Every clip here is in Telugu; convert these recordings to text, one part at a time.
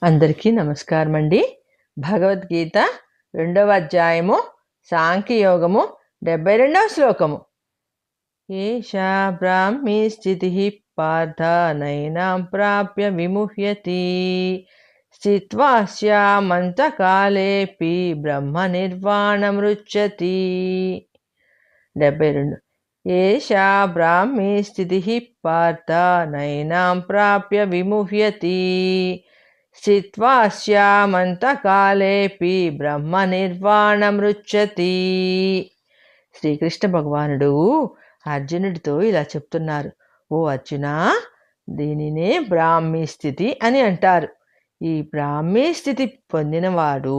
అందరికీ నమస్కారం అండి. భగవద్గీత 2వ అధ్యాయము సాంఖ్యయోగము 72వ శ్లోకము. ఏషా బ్రాహ్మీ స్థితి పార్థ నైనాం ప్రాప్య విముహ్యతి స్థిత్వా స్యామంతకాలేపి బ్రహ్మ నిర్వాణమృచ్చతి. 72. ఏషా బ్రాహ్మీ స్థితి పార్థ నైనాం ప్రాప్య విముహ్యతి స్థిత్వా స్యామంతకాలేపి బ్రహ్మ నిర్వాణమృచ్చతి. శ్రీకృష్ణ భగవానుడు అర్జునుడితో ఇలా చెప్తున్నారు. ఓ అర్జునా, దీనినే బ్రాహ్మీ స్థితి అని అంటారు. ఈ బ్రాహ్మీ స్థితి పొందినవాడు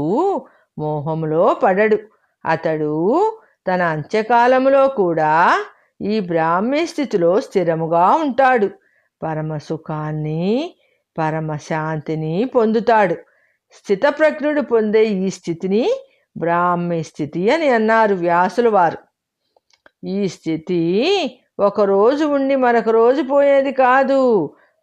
మోహములో పడడు. అతడు తన అంత్యకాలములో కూడా ఈ బ్రాహ్మీ స్థితిలో స్థిరముగా ఉంటాడు. పరమ సుఖాన్ని, పరమశాంతిని పొందుతాడు. స్థితప్రజ్ఞుడు పొందే ఈ స్థితిని బ్రాహ్మీ స్థితి అని అన్నారు వ్యాసుల వారు. ఈ స్థితి ఒకరోజు ఉండి మరొక రోజు పోయేది కాదు,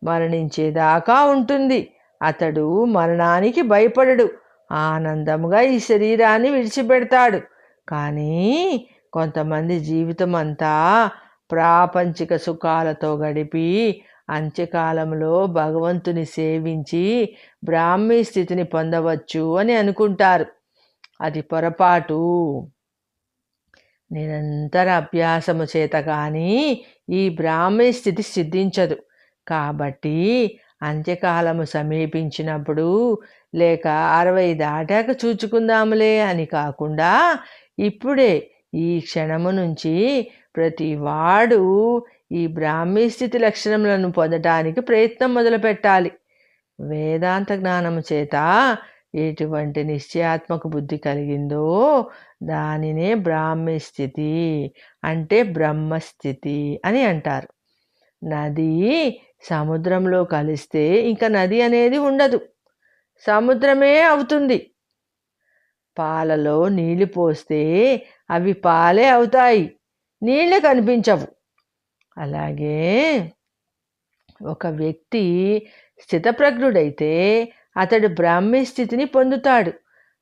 మరణించేదాకా ఉంటుంది. అతడు మరణానికి భయపడడు, ఆనందముగా ఈ శరీరాన్ని విడిచిపెడతాడు. కానీ కొంతమంది జీవితం అంతా ప్రాపంచిక సుఖాలతో గడిపి అంత్యకాలంలో భగవంతుని సేవించి బ్రాహ్మీ స్థితిని పొందవచ్చు అని అనుకుంటారు. అది పొరపాటు. నిరంతర అభ్యాసము చేత కానీ ఈ బ్రాహ్మీ స్థితి సిద్ధించదు. కాబట్టి అంత్యకాలము సమీపించినప్పుడు లేక 60 దాటాక చూచుకుందాములే అని కాకుండా ఇప్పుడే ఈ క్షణము నుంచి ప్రతి వాడు ఈ బ్రాహ్మీ స్థితి లక్షణములను పొందటానికి ప్రయత్నం మొదలుపెట్టాలి. వేదాంత జ్ఞానము చేత ఎటువంటి నిశ్చయాత్మక బుద్ధి కలిగిందో దానినే బ్రాహ్మీ స్థితి అంటే బ్రహ్మస్థితి అని అంటారు. నది సముద్రంలో కలిస్తే ఇంకా నది అనేది ఉండదు, సముద్రమే అవుతుంది. పాలలో నీళ్లు పోస్తే అవి పాలే అవుతాయి, నీళ్ళే కనిపించవు. అలాగే ఒక వ్యక్తి స్థితప్రజ్ఞుడైతే అతడు బ్రాహ్మీ స్థితిని పొందుతాడు.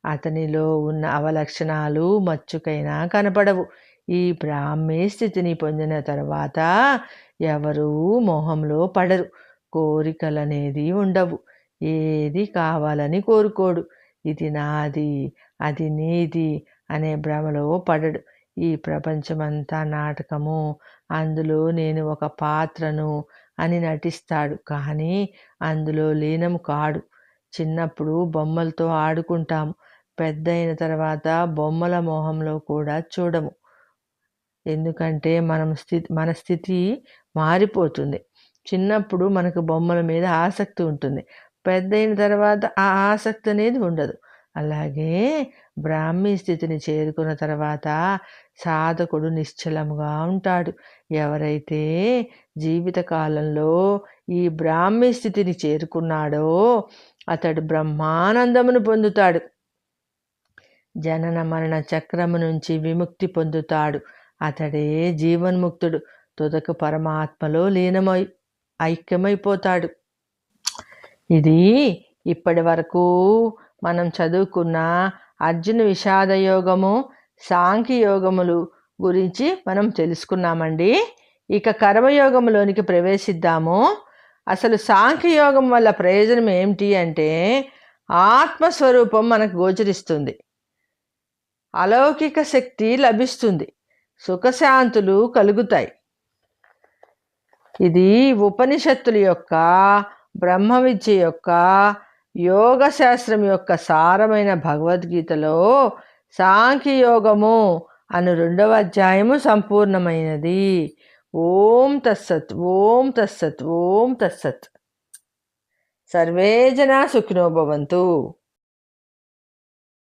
అతనిలో ఉన్న అవలక్షణాలు మచ్చుకైనా కనపడవు. ఈ బ్రాహ్మీ స్థితిని పొందిన తర్వాత ఎవరూ మోహంలో పడరు. కోరికలనేది ఉండవు. ఏది కావాలని కోరుకోడు. ఇది నాది, అది నీది అనే భ్రమలో పడడు. ఈ ప్రపంచమంతా నాటకము, అందులో నేను ఒక పాత్రను అని నటిస్తాడు. కానీ అందులో లీనము కాడు. చిన్నప్పుడు బొమ్మలతో ఆడుకుంటాము, పెద్దయిన తర్వాత బొమ్మల మోహంలో కూడా చూడము. ఎందుకంటే మన స్థితి మారిపోతుంది. చిన్నప్పుడు మనకు బొమ్మల మీద ఆసక్తి ఉంటుంది, పెద్దయిన తర్వాత ఆ ఆసక్తి అనేది ఉండదు. అలాగే బ్రాహ్మీ స్థితిని చేరుకున్న తర్వాత సాధకుడు నిశ్చలముగా ఉంటాడు. ఎవరైతే జీవితకాలంలో ఈ బ్రాహ్మీ స్థితిని చేరుకున్నాడో అతడు బ్రహ్మానందమును పొందుతాడు. జనన మరణ చక్రము నుంచి విముక్తి పొందుతాడు. అతడే జీవన్ముక్తుడు. తుదకు పరమాత్మలో లీనమై ఐక్యమైపోతాడు. ఇది ఇప్పటి వరకు మనం చదువుకున్న అర్జున విషాదయోగము, సాంఖ్యయోగములు గురించి మనం తెలుసుకున్నామండి. ఇక కర్మయోగములోనికి ప్రవేశిద్దాము. అసలు సాంఖ్యయోగం వల్ల ప్రయోజనం ఏమిటి అంటే ఆత్మస్వరూపం మనకు గోచరిస్తుంది, అలౌకిక శక్తి లభిస్తుంది, సుఖశాంతులు కలుగుతాయి. ఇది ఉపనిషత్తుల యొక్క, బ్రహ్మ విద్య యొక్క, యోగ శాస్త్రం యొక్క సారమైన భగవద్గీతలో సాంఖ్యయోగము అను 2వ అధ్యాయము సంపూర్ణమైనది. ఓం తస్సత్, ఓం తస్సత్, ఓం తస్సత్. సర్వే జనా సుఖినో భవంతు.